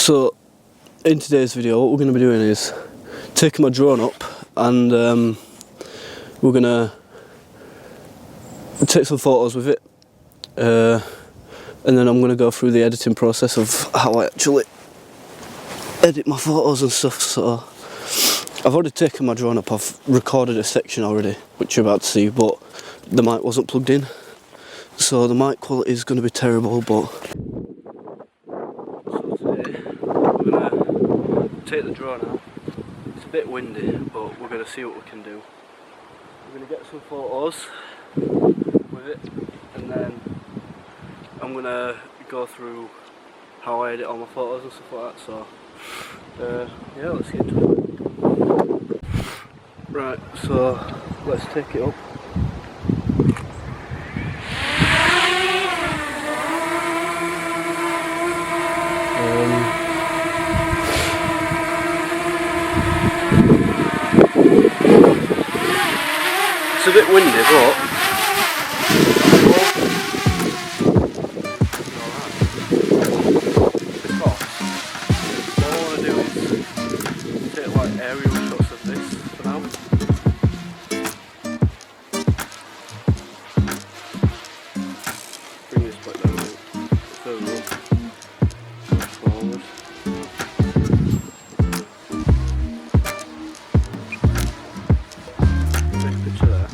So in today's video what we're going to be doing is taking my drone up and we're going to take some photos with it and then I'm going to go through the editing process of how I actually edit my photos and stuff. So I've already taken my drone up, I've recorded a section already which you're about to see, but the mic wasn't plugged in, so the mic quality is going to be terrible. But so today we're going to take the drone out. It's a bit windy, but we're going to see what we can do. We're going to get some photos with it, and then I'm going to go through how I edit all my photos and stuff like that. So yeah, let's get into it. Right, so let's take it up. It's a bit windy, but all I want to do is take like aerial shots of this for now. Bring this back down a bit further up, forward. Take a picture there.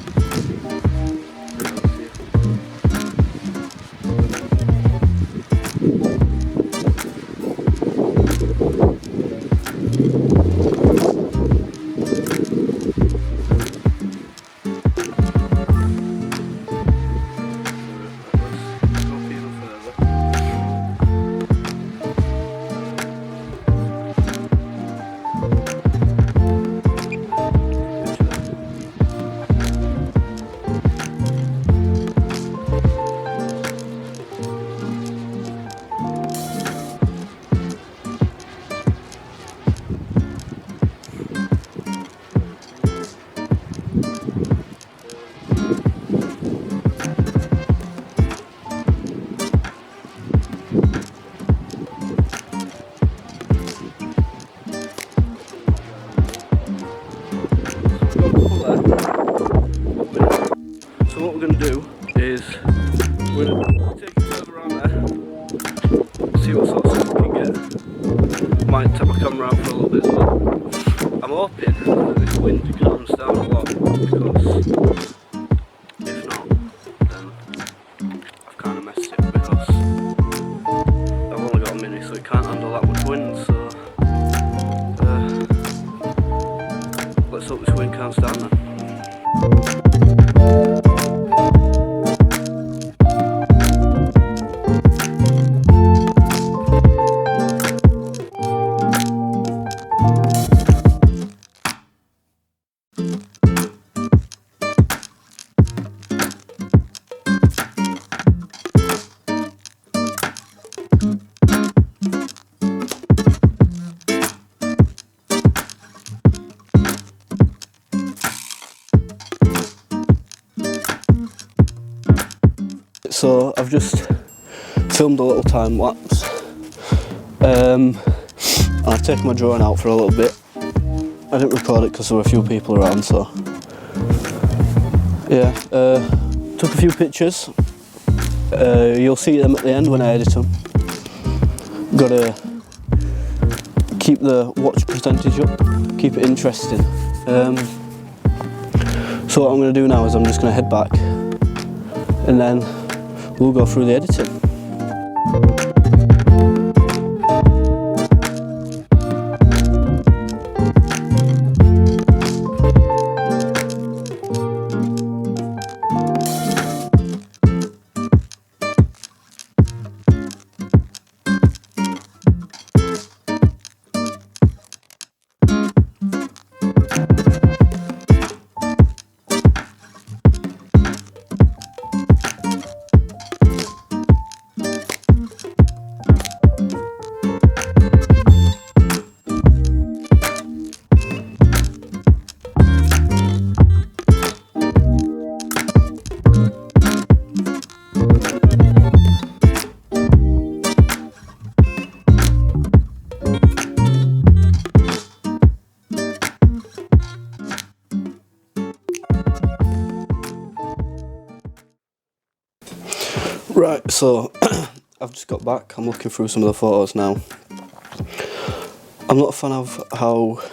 So what we're going to do is we're going to take it further around there, see what sort of stuff we can get. Might take my camera out for a little bit as well. I'm hoping that this wind calms down a lot, because if not, then I've kind of messed it, because I've only got a Mini, so it can't handle that much wind. So let's hope this wind calms down then. So I've just filmed a little time lapse. I've taken my drone out for a little bit. I didn't record it because there were a few people around, so yeah. Took a few pictures. You'll see them at the end when I edit them. Gotta keep the watch percentage up, keep it interesting. So what I'm going to do now is I'm just going to head back and then we'll go through the editing. So I've just got back, I'm looking through some of the photos now. I'm not a fan of how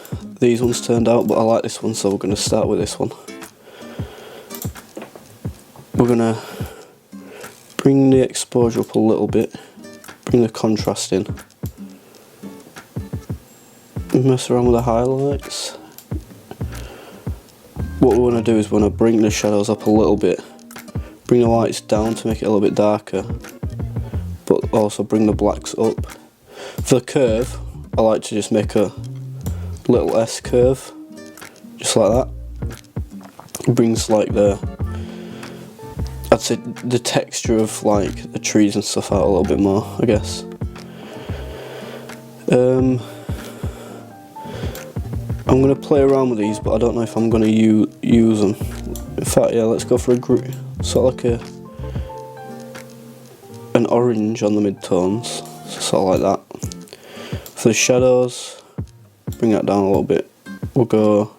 these ones turned out, but I like this one, so we're going to start with this one. We're going to bring the exposure up a little bit, bring the contrast in, mess around with the highlights. What we want to do is we want to bring the shadows up a little bit, bring the lights down to make it a little bit darker, but also bring the blacks up. For the curve, I like to just make a little S curve, just like that. It brings like I'd say the texture of like the trees and stuff out a little bit more, I guess. I'm going to play around with these, but I don't know if I'm going to use them. In fact, yeah, let's go for a sort of like an orange on the mid-tones, so sort of like that. For the shadows, bring that down a little bit. We'll go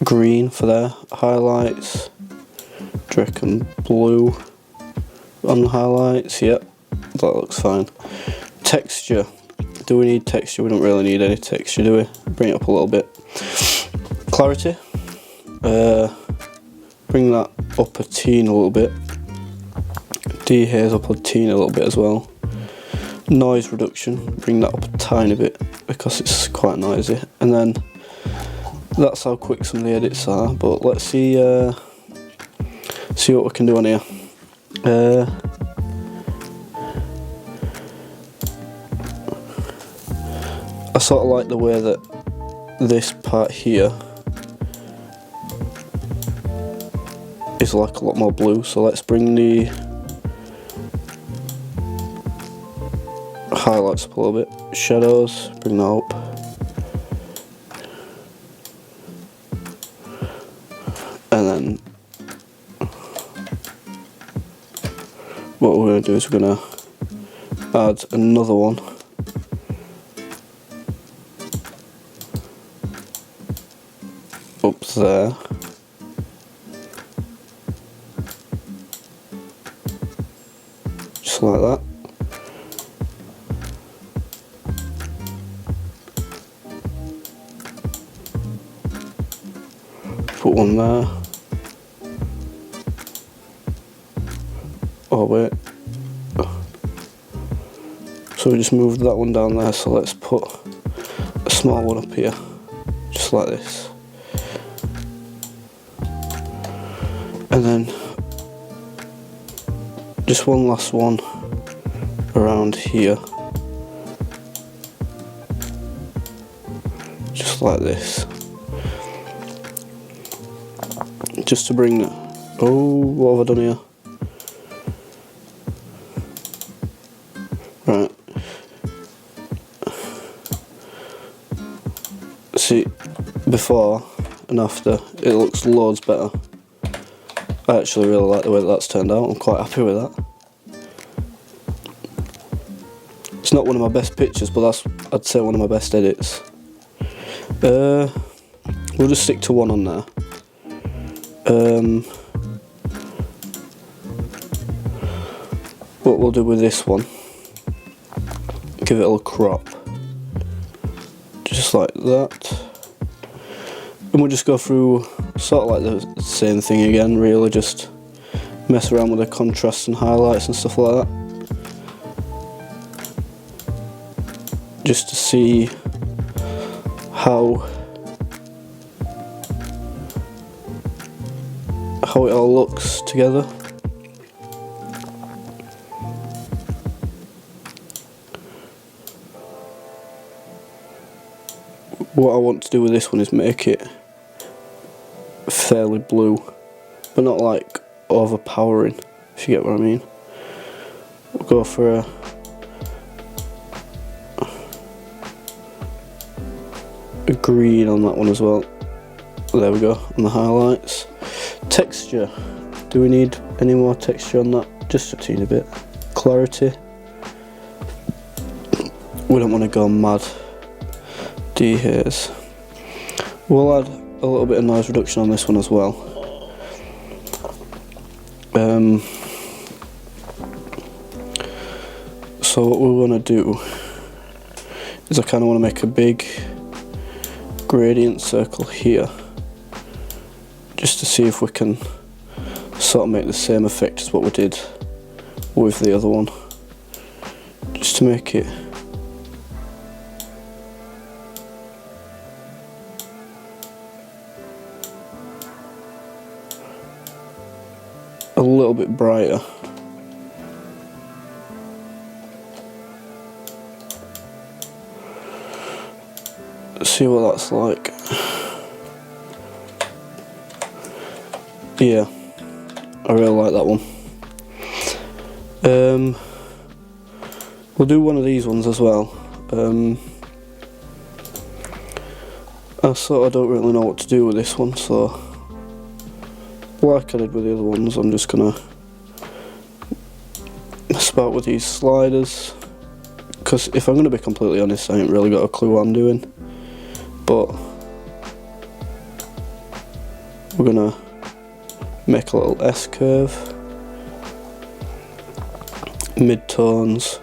green for their highlights. Do you reckon blue on the highlights? Yep, that looks fine. Texture. Do we need texture? We don't really need any texture, do we? Bring it up a little bit. Clarity. Bring that up a teen a little bit. Dehaze up a teen a little bit as well. Noise reduction. Bring that up a tiny bit because it's quite noisy. And then that's how quick some of the edits are. But let's see what we can do on here. I sort of like the way that this part here is like a lot more blue, so let's bring the highlights up a little bit. Shadows, bring that up. And then what we're going to do is we're going to add another one. Up there. Just like that. Put one there. Oh wait. So we just moved that one down there, so let's put a small one up here. Just like this. And then just one last one around here, just like this, just to bring what have I done here? Right, see, before and after it looks loads better. I actually really like the way that's turned out. I'm quite happy with that. It's not one of my best pictures, but that's, I'd say, one of my best edits. We'll just stick to one on there. What we'll do with this one, give it a little crop, just like that. And we'll just go through sort of like the same thing again, really, just mess around with the contrast and highlights and stuff like that. Just to see how it all looks together. What I want to do with this one is make it fairly blue, but not like overpowering, if you get what I mean. We'll go for a green on that one as well. There we go, on the highlights. Texture, do we need any more texture on that? Just a teeny bit. Clarity, we don't want to go mad. Dehaze, we'll add a little bit of noise reduction on this one as well. So what we want to do is I kind of want to make a big gradient circle here, just to see if we can sort of make the same effect as what we did with the other one, just to make it a little bit brighter. See what that's like. Yeah, I really like that one. We'll do one of these ones as well. I sort of don't really know what to do with this one, so like I did with the other ones, I'm just gonna mess about with these sliders, because if I'm gonna be completely honest, I ain't really got a clue what I'm doing. But we're gonna make a little S curve, mid-tones,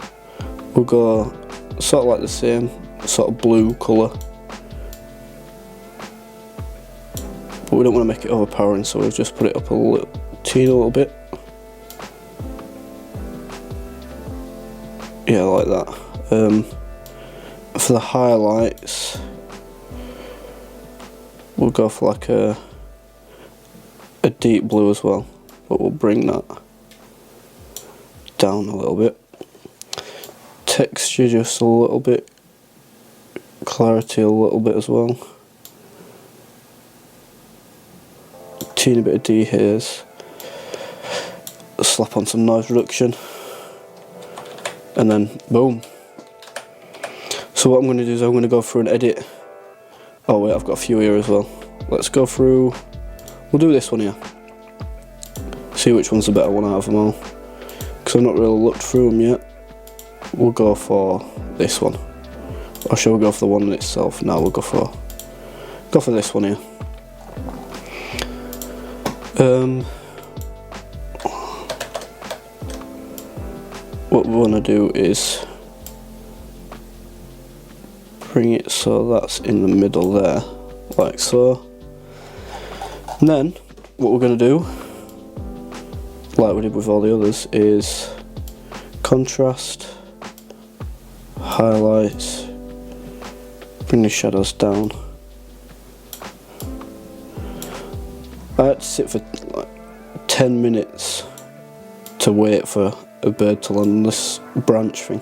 we'll go sort of like the same sort of blue colour, but we don't want to make it overpowering, so we've just put it up a little bit. Yeah, like that. For the highlights, we'll go for like a deep blue as well, but we'll bring that down a little bit. Texture just a little bit, clarity a little bit as well. Teeny bit of dehaze. Slap on some noise reduction, and then boom. So what I'm going to do is I'm going to go through and edit. Oh wait, I've got a few here as well. Let's go through, we'll do this one here. See which one's the better one out of them all. Because I've not really looked through them yet. We'll go for this one. Or shall we go for the one in itself? No, we'll go for this one here. What we want to do is bring it so that's in the middle there, like so. And then what we're going to do, like we did with all the others, is contrast, highlights, bring the shadows down. I had to sit for like 10 minutes to wait for a bird to land on this branch thing.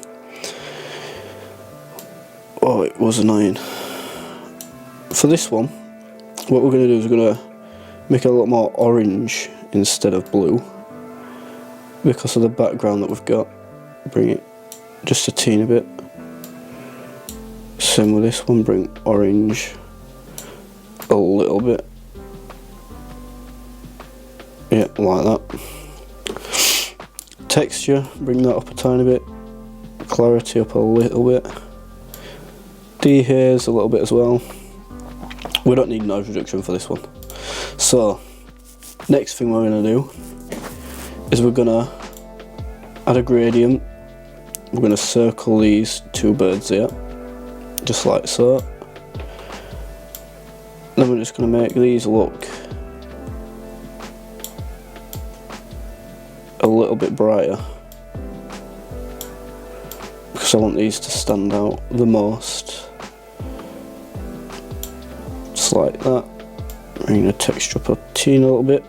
Oh, it was annoying. For this one, what we're going to do is we're going to make it a lot more orange instead of blue, because of the background that we've got. Bring it just a teeny bit. Same with this one, bring orange a little bit. Yeah, like that. Texture, bring that up a tiny bit. Clarity up a little bit. Dehaze a little bit as well. We don't need noise reduction for this one. So, next thing we're going to do is we're going to add a gradient. We're going to circle these two birds here, just like so. Then we're just going to make these look a little bit brighter, because I want these to stand out the most. Just like that. Bring the texture up a teeny little bit.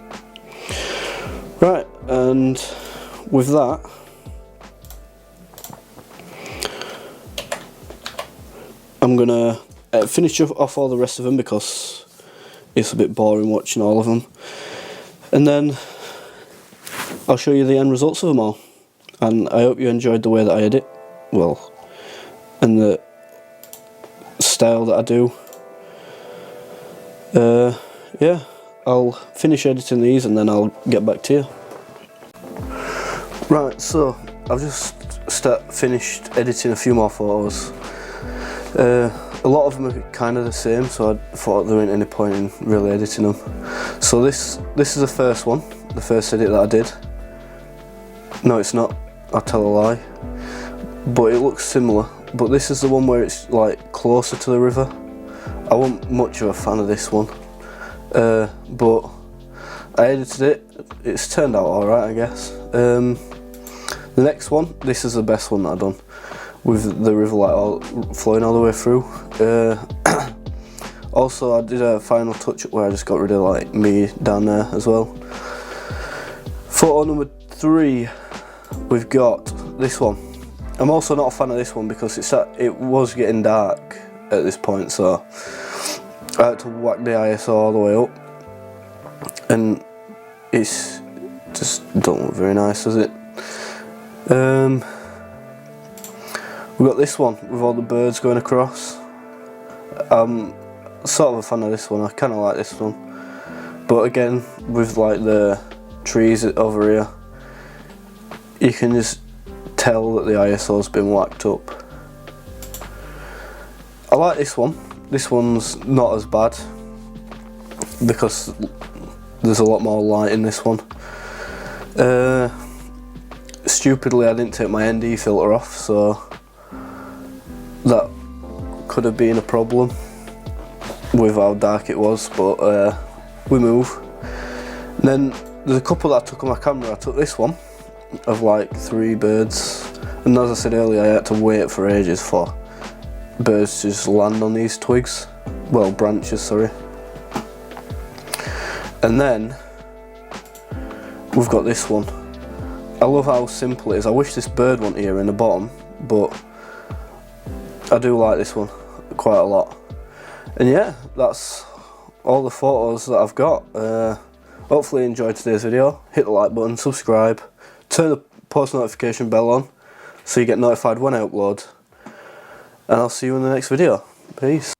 Right, and with that, I'm gonna finish off all the rest of them, because it's a bit boring watching all of them, and then I'll show you the end results of them all. And I hope you enjoyed the way that I edit, well, and the style that I do. Yeah, I'll finish editing these and then I'll get back to you. Right, so I've just finished editing a few more photos. A lot of them are kind of the same, so I thought there wasn't any point in really editing them. So this is the first one, the first edit that I did. No, it's not, I'll tell a lie. but it looks similar. But this is the one where it's like closer to the river. I wasn't much of a fan of this one, but I edited it. It's turned out alright, I guess. The next one, this is the best one that I've done, with the river light flowing all the way through. Also, I did a final touch up where I just got rid of like me down there as well. Photo number 3, we've got this one. I'm also not a fan of this one because it was getting dark at this point, so I had to whack the ISO all the way up, and it's just don't look very nice, does it? We've got this one with all the birds going across. I'm sort of a fan of this one. I kind of like this one, but again, with like the trees over here, you can just tell that the ISO's been whacked up. I like this one. This one's not as bad because there's a lot more light in this one. Stupidly, I didn't take my ND filter off, so that could have been a problem with how dark it was, but we move. And then there's a couple that I took on my camera. I took this one of like 3 birds, and as I said earlier, I had to wait for ages for birds to just land on these twigs, well, branches, sorry. And then we've got this one. I love how simple it is. I wish this bird wasn't here in the bottom, but I do like this one quite a lot. And yeah, that's all the photos that I've got. Hopefully you enjoyed today's video. Hit the like button, subscribe, turn the post notification bell on so you get notified when I upload. And I'll see you in the next video. Peace.